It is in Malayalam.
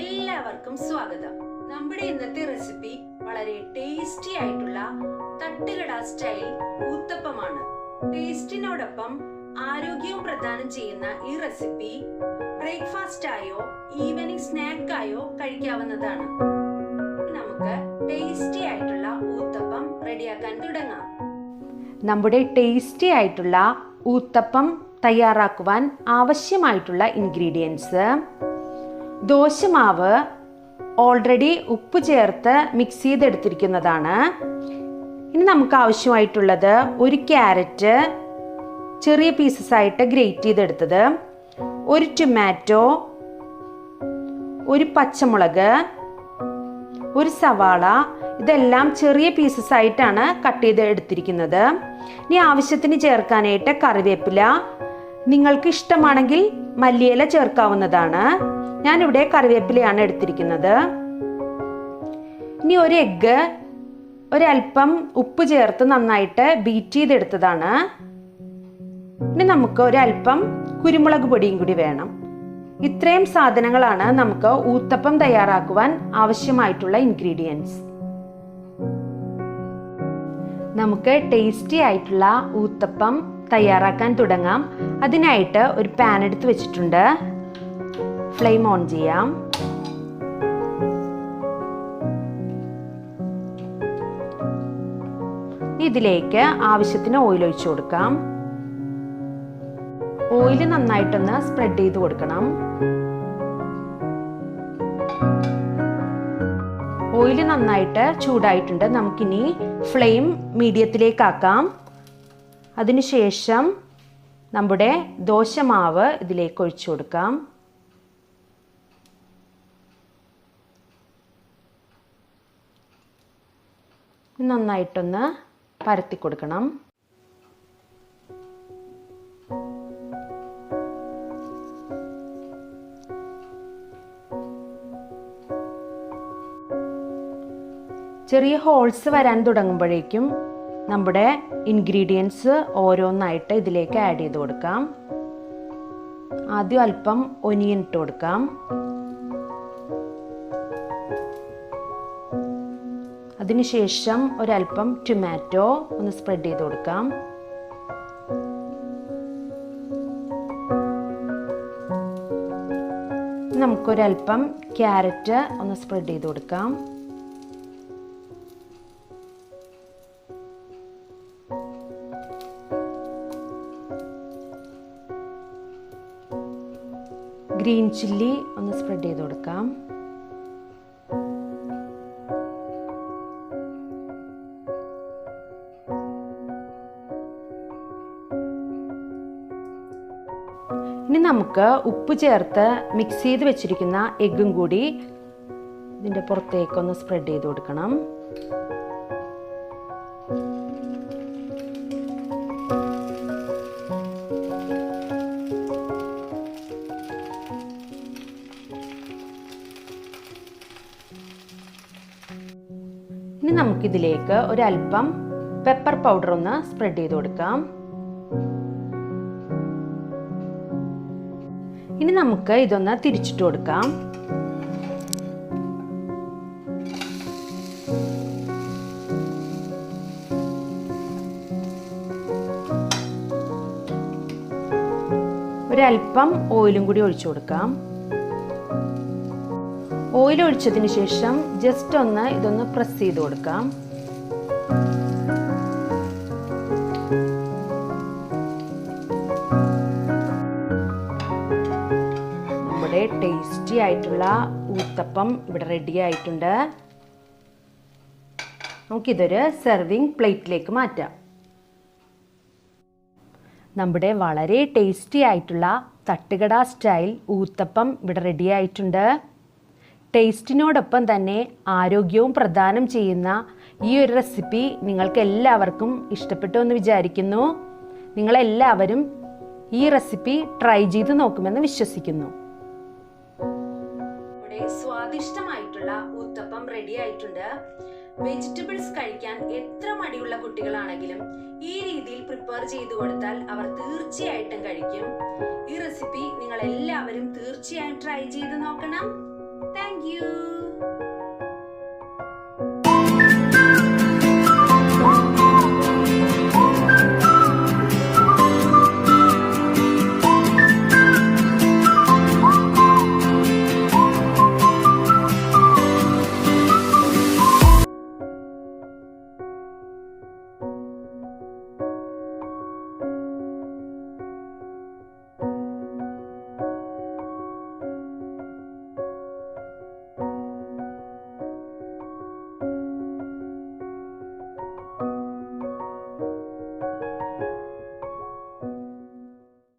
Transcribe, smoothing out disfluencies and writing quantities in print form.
എല്ലാവർക്കും സ്വാഗതം. നമ്മുടെ ഇന്നത്തെ റെസിപ്പി വളരെ ടേസ്റ്റി ആയിട്ടുള്ള തട്ടുകട സ്റ്റൈൽ ഊത്തപ്പമാണ്. ടേസ്റ്റിനോടൊപ്പം ആരോഗ്യവും പ്രദാനം ചെയ്യുന്ന ഈ റെസിപ്പി ബ്രേക്ക്ഫാസ്റ്റ് ആയോ ഈവനിങ് സ്നാക്ക് ആയോ കഴിക്കാവുന്നതാണ്. നമുക്ക് ടേസ്റ്റി ആയിട്ടുള്ള ഊത്തപ്പം റെഡിയാക്കാൻ തുടങ്ങാം. നമ്മുടെ ടേസ്റ്റി ആയിട്ടുള്ള ഊത്തപ്പം തയ്യാറാക്കുവാൻ ആവശ്യമായിട്ടുള്ള ഇൻഗ്രീഡിയൻസ്: ദോശമാവ് ഓൾറെഡി ഉപ്പ് ചേർത്ത് മിക്സ് ചെയ്തെടുത്തിരിക്കുന്നതാണ്. ഇനി നമുക്ക് ആവശ്യമായിട്ടുള്ളത് ഒരു ക്യാരറ്റ് ചെറിയ പീസസ് ആയിട്ട് ഗ്രേറ്റ് ചെയ്തെടുത്തത്, ഒരു ടൊമാറ്റോ, ഒരു പച്ചമുളക്, ഒരു സവാള. ഇതെല്ലാം ചെറിയ പീസസ് ആയിട്ടാണ് കട്ട് ചെയ്ത് എടുത്തിരിക്കുന്നത്. ഇനി ആവശ്യത്തിന് ചേർക്കാനായിട്ട് കറിവേപ്പില, നിങ്ങൾക്ക് ഇഷ്ടമാണെങ്കിൽ മല്ലിയില ചേർക്കാവുന്നതാണ്. ഞാനിവിടെ കറിവേപ്പിലയാണ് എടുത്തിരിക്കുന്നത്. ഇനി ഒരു എഗ്ഗ് ഒരൽപ്പം ഉപ്പ് ചേർത്ത് നന്നായിട്ട് ബീറ്റ് ചെയ്തെടുത്തതാണ്. ഇനി നമുക്ക് ഒരൽപ്പം കുരുമുളക് പൊടിയും കൂടി വേണം. ഇത്രയും സാധനങ്ങളാണ് നമുക്ക് ഊത്തപ്പം തയ്യാറാക്കുവാൻ ആവശ്യമായിട്ടുള്ള ഇൻഗ്രീഡിയൻസ്. നമുക്ക് ടേസ്റ്റി ആയിട്ടുള്ള ഊത്തപ്പം തയ്യാറാക്കാൻ തുടങ്ങാം. അതിനായിട്ട് ഒരു പാൻ എടുത്ത് വെച്ചിട്ടുണ്ട്. ഫ്ലെയിം ഓൺ ചെയ്യാം. ഇതിലേക്ക് ആവശ്യത്തിന് ഓയിൽ ഒഴിച്ചു കൊടുക്കാം. ഓയിൽ നന്നായിട്ടൊന്ന് സ്പ്രെഡ് ചെയ്ത് കൊടുക്കണം. ഓയിൽ നന്നായിട്ട് ചൂടായിട്ടുണ്ട്. നമുക്കിനി ഫ്ലെയിം മീഡിയത്തിലേക്കാക്കാം. അതിനുശേഷം നമ്മുടെ ദോശമാവ് ഇതിലേക്ക് ഒഴിച്ചു കൊടുക്കാം. നന്നായിട്ടൊന്ന് പരത്തി കൊടുക്കണം. ചെറിയ ഹോൾസ് വരാൻ തുടങ്ങുമ്പോഴേക്കും നമ്മുടെ ഇൻഗ്രീഡിയൻസ് ഓരോന്നായിട്ട് ഇതിലേക്ക് ആഡ് ചെയ്ത് കൊടുക്കാം. ആദ്യം അല്പം ഒനിയൻ ഇട്ട് കൊടുക്കാം. അതിനുശേഷം ഒരൽപ്പം ടൊമാറ്റോ ഒന്ന് സ്പ്രെഡ് ചെയ്ത് കൊടുക്കാം. നമുക്കൊരൽപ്പം ക്യാരറ്റ് ഒന്ന് സ്പ്രെഡ് ചെയ്ത് കൊടുക്കാം. ഗ്രീൻ ചില്ലി ഒന്ന് സ്പ്രെഡ് ചെയ്ത് കൊടുക്കാം. ഇനി നമുക്ക് ഉപ്പ് ചേർത്ത് മിക്സ് ചെയ്ത് വെച്ചിരിക്കുന്ന എഗ്ഗും കൂടി ഇതിൻ്റെ പുറത്തേക്കൊന്ന് സ്പ്രെഡ് ചെയ്ത് കൊടുക്കണം. ഇനി നമുക്കിതിലേക്ക് ഒരൽപ്പം പെപ്പർ പൗഡർ ഒന്ന് സ്പ്രെഡ് ചെയ്ത് കൊടുക്കാം. ഇനി നമുക്ക് ഇതൊന്ന് തിരിച്ചിട്ട് കൊടുക്കാം. ഒരൽപ്പം ഓയിലും കൂടി ഒഴിച്ചു കൊടുക്കാം. ഓയിൽ ഒഴിച്ചതിന് ശേഷം ജസ്റ്റ് ഒന്ന് ഇതൊന്ന് പ്രസ് ചെയ്ത് കൊടുക്കാം. ടേസ്റ്റി ആയിട്ടുള്ള ഊത്തപ്പം ഇവിടെ റെഡി ആയിട്ടുണ്ട്. നമുക്കിതൊരു സെർവിങ് പ്ലേറ്റിലേക്ക് മാറ്റാം. നമ്മുടെ വളരെ ടേസ്റ്റി ആയിട്ടുള്ള തട്ടുകട സ്റ്റൈൽ ഊത്തപ്പം ഇവിടെ റെഡി ആയിട്ടുണ്ട്. ടേസ്റ്റിനോടൊപ്പം തന്നെ ആരോഗ്യവും പ്രദാനം ചെയ്യുന്ന ഈ ഒരു റെസിപ്പി നിങ്ങൾക്ക് എല്ലാവർക്കും ഇഷ്ടപ്പെട്ടു എന്ന് വിചാരിക്കുന്നു. നിങ്ങളെല്ലാവരും ഈ റെസിപ്പി ട്രൈ ചെയ്ത് നോക്കുമെന്ന് വിശ്വസിക്കുന്നു. നമ്മുടെ സ്വാദിഷ്ടമായിട്ടുള്ള ഊത്തപ്പം റെഡി ആയിട്ടുണ്ട്. വെജിറ്റബിൾസ് കഴിക്കാൻ എത്ര മടിയുള്ള കുട്ടികളാണെങ്കിലും ഈ രീതിയിൽ പ്രിപ്പയർ ചെയ്തു കൊടുത്താൽ അവർ തീർച്ചയായിട്ടും കഴിക്കും. ഈ റെസിപ്പി നിങ്ങൾ എല്ലാവരും തീർച്ചയായും ട്രൈ ചെയ്ത് നോക്കണം. Thank you.